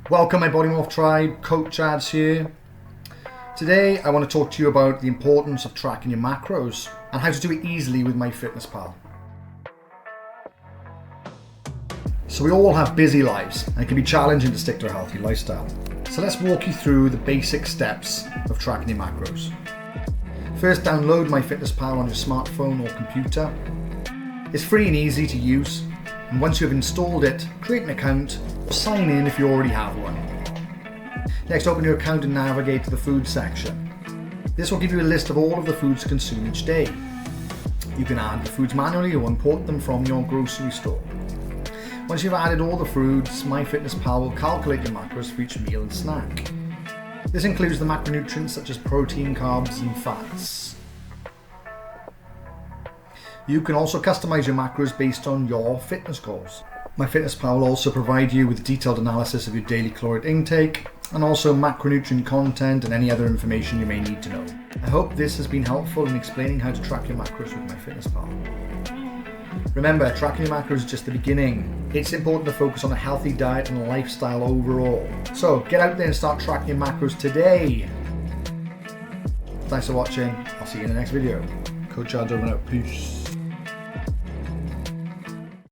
Welcome my BODYMORPH tribe, Coach Ads here. Today I want to talk to you about the importance of tracking your macros and how to do it easily with MyFitnessPal. So we all have busy lives and it can be challenging to stick to a healthy lifestyle. So let's walk you through the basic steps of tracking your macros. First, download MyFitnessPal on your smartphone or computer. It's free and easy to use, and once you have installed it, create an account or sign in if you already have one. Next, open your account and navigate to the food section. This will give you a list of all of the foods consumed each day. You can add the foods manually or import them from your grocery store. Once you've added all the foods, MyFitnessPal will calculate your macros for each meal and snack. This includes the macronutrients such as protein, carbs and fats. You can also customize your macros based on your fitness goals. MyFitnessPal will also provide you with detailed analysis of your daily caloric intake and also macronutrient content and any other information you may need to know. I hope this has been helpful in explaining how to track your macros with MyFitnessPal. Remember, tracking your macros is just the beginning. It's important to focus on a healthy diet and lifestyle overall. So get out there and start tracking your macros today. Thanks for watching. I'll see you in the next video. Coach Ads over and out. Peace.